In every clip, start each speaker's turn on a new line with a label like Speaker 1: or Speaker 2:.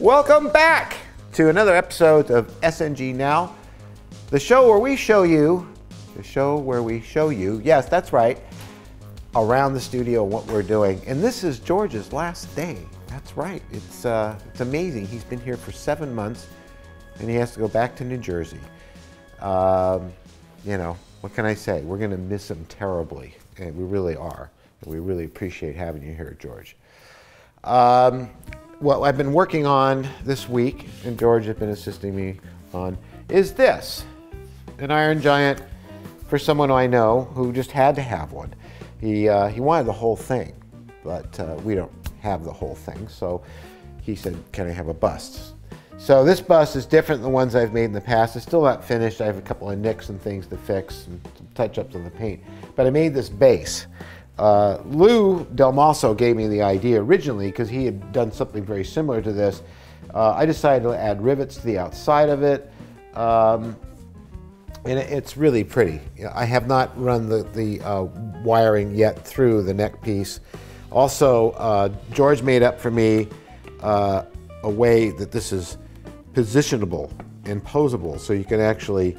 Speaker 1: Welcome back to another episode of SNG Now, the show where we show you, yes, that's right, around the studio what we're doing. And this is George's last day. That's right. It's amazing. He's been here for 7 months and he has to go back to New Jersey. You know, what can I say? We're going to miss him terribly, and we really are. We really appreciate having you here, George. What I've been working on this week, and George has been assisting me on, is this. An Iron Giant for someone I know who just had to have one. He wanted the whole thing, but we don't have the whole thing, so he said, can I have a bust? So this bust is different than the ones I've made in the past. It's still not finished. I have a couple of nicks and things to fix and some touch-ups on the paint. But I made this base. Lou Del Maso gave me the idea originally because he had done something very similar to this. I decided to add rivets to the outside of it. And it's really pretty. I have not run the wiring yet through the neck piece. Also, George made up for me a way that this is positionable and posable, so you can actually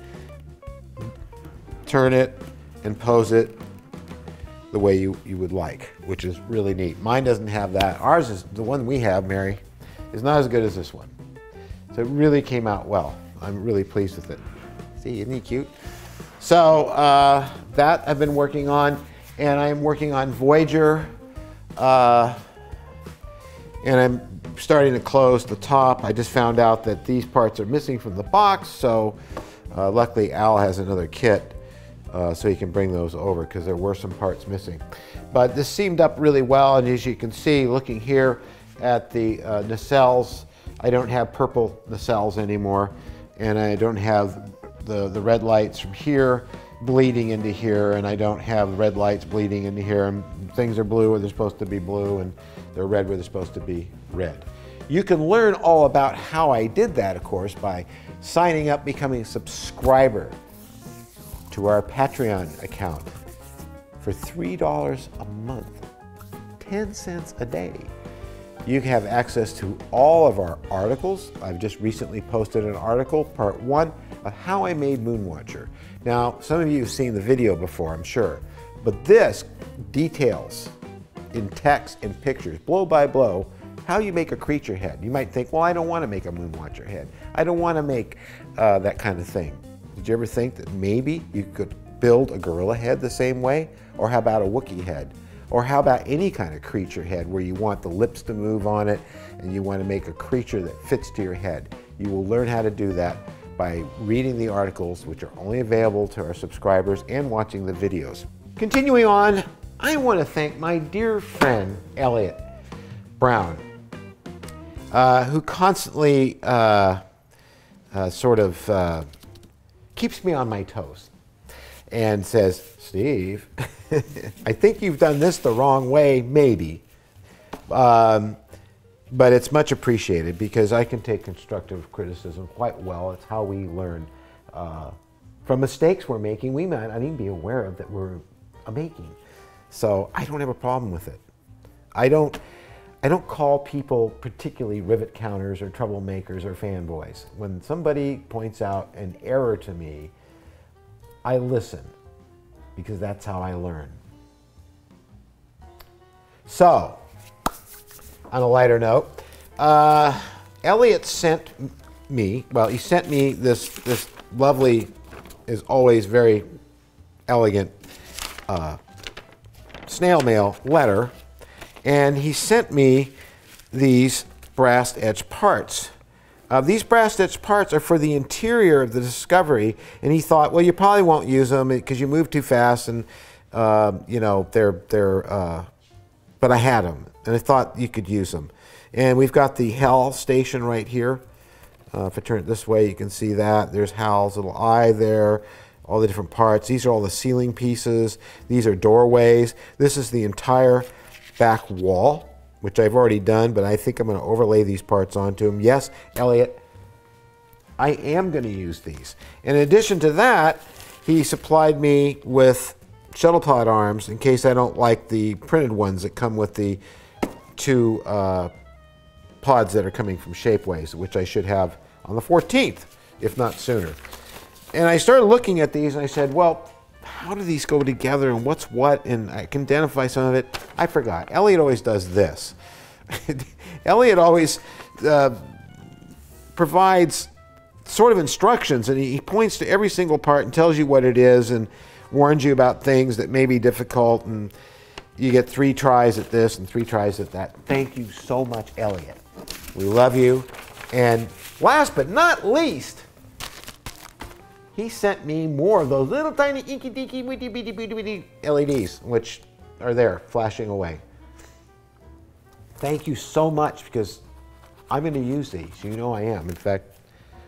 Speaker 1: turn it and pose it the way you would like, which is really neat. Mine doesn't have that. Ours is, the one we have, Mary, is not as good as this one. So it really came out well. I'm really pleased with it. See, isn't he cute? So that I've been working on, and I'm working on Voyager, and I'm starting to close the top. I just found out that these parts are missing from the box, so luckily Al has another kit so he can bring those over because there were some parts missing. But this seamed up really well, and as you can see, looking here at the nacelles, I don't have purple nacelles anymore, and I don't have the red lights from here bleeding into here, and I don't have red lights bleeding into here, and things are blue where they're supposed to be blue, and they're red where they're supposed to be red. You can learn all about how I did that, of course, by signing up, becoming a subscriber to our Patreon account for $3 a month, 10 cents a day. You can have access to all of our articles. I've just recently posted an article, part 1, of how I made Moonwatcher. Now, some of you have seen the video before, I'm sure, but this details in text and pictures, blow by blow, how you make a creature head. You might think, well, I don't want to make a Moonwatcher head. I don't want to make that kind of thing. Did you ever think that maybe you could build a gorilla head the same way? Or how about a Wookiee head? Or how about any kind of creature head where you want the lips to move on it and you want to make a creature that fits to your head? You will learn how to do that by reading the articles, which are only available to our subscribers, and watching the videos. Continuing on, I want to thank my dear friend, Elliot Brown, who constantly keeps me on my toes and says, Steve, I think you've done this the wrong way, maybe. But it's much appreciated because I can take constructive criticism quite well. It's how we learn from mistakes we're making. We might not even be aware of that we're making. So I don't have a problem with it. I don't call people particularly rivet counters or troublemakers or fanboys. When somebody points out an error to me, I listen because that's how I learn. So, on a lighter note, Elliot sent me, he sent me this lovely, is always very elegant snail mail letter, and he sent me these brass edge parts. These brass edge parts are for the interior of the Discovery, and he thought, well, you probably won't use them because you move too fast, and you know, but I had them, and I thought you could use them. And we've got the Hal station right here. If I turn it this way, you can see that. There's Hal's little eye there, all the different parts. These are all the ceiling pieces. These are doorways. This is the entire back wall, which I've already done, but I think I'm going to overlay these parts onto them. Yes, Elliot, I am going to use these. In addition to that, he supplied me with shuttle pod arms in case I don't like the printed ones that come with the two pods that are coming from Shapeways, which I should have on the 14th, if not sooner. And I started looking at these and I said, well, how do these go together and what's what? And I can identify some of it. I forgot. Elliot always does this. Elliot always provides sort of instructions, and he points to every single part and tells you what it is and warns you about things that may be difficult, and you get 3 tries at this and 3 tries at that. Thank you so much, Elliot. We love you. And last but not least, he sent me more of those little tiny inky dinky witty bitty bitty bitty LEDs, which are there flashing away. Thank you so much, because I'm going to use these. You know I am. In fact,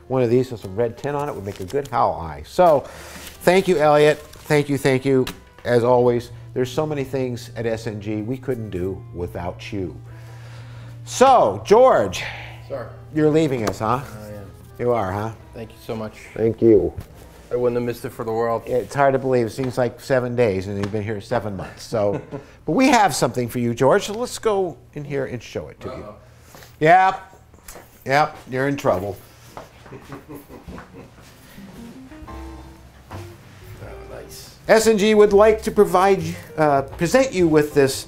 Speaker 1: one of these with some red tint on it would make a good howl eye. So thank you, Elliot. Thank you, as always. There's so many things at SNG we couldn't do without you. So, George.
Speaker 2: Sir.
Speaker 1: You're leaving us, huh?
Speaker 2: I am.
Speaker 1: You are, huh?
Speaker 2: Thank you so much.
Speaker 1: Thank you.
Speaker 2: I wouldn't have missed it for the world.
Speaker 1: It's hard to believe. It seems like 7 days, and you've been here 7 months. So, but we have something for you, George. So let's go in here and show it to you. Yep, you're in trouble.
Speaker 2: Nice.
Speaker 1: SNG would like to present you with this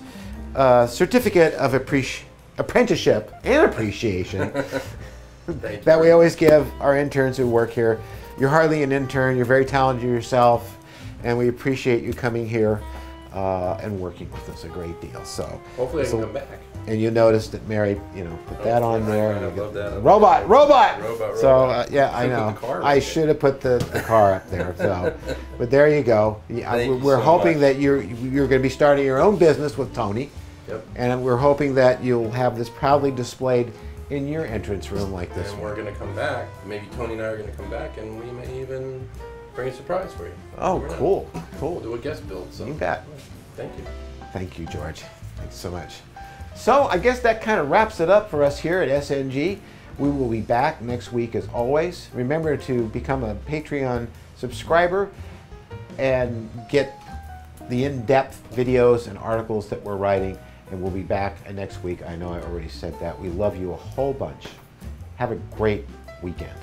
Speaker 1: certificate of apprenticeship and appreciation that we always give our interns who work here. You're hardly an intern. You're very talented yourself, and we appreciate you coming here and working with us a great deal. So
Speaker 2: hopefully I can come back.
Speaker 1: And you noticed that Mary, put that on there.
Speaker 2: I love that.
Speaker 1: Robot. So
Speaker 2: Yeah,
Speaker 1: I know. I should have put the car up there. So, but there you go. We're hoping that you're going to be starting your own business with Tony.
Speaker 2: Yep.
Speaker 1: And we're hoping that you'll have this proudly displayed in your entrance room like this.
Speaker 2: And we're going to come back. Maybe Tony and I are going to come back, and we may even bring a surprise for you.
Speaker 1: Oh, cool.
Speaker 2: We'll do a guest build. So.
Speaker 1: You bet.
Speaker 2: Thank you.
Speaker 1: Thank you, George. Thanks so much. So I guess that kind of wraps it up for us here at SNG. We will be back next week as always. Remember to become a Patreon subscriber and get the in-depth videos and articles that we're writing. And we'll be back next week. I know I already said that. We love you a whole bunch. Have a great weekend.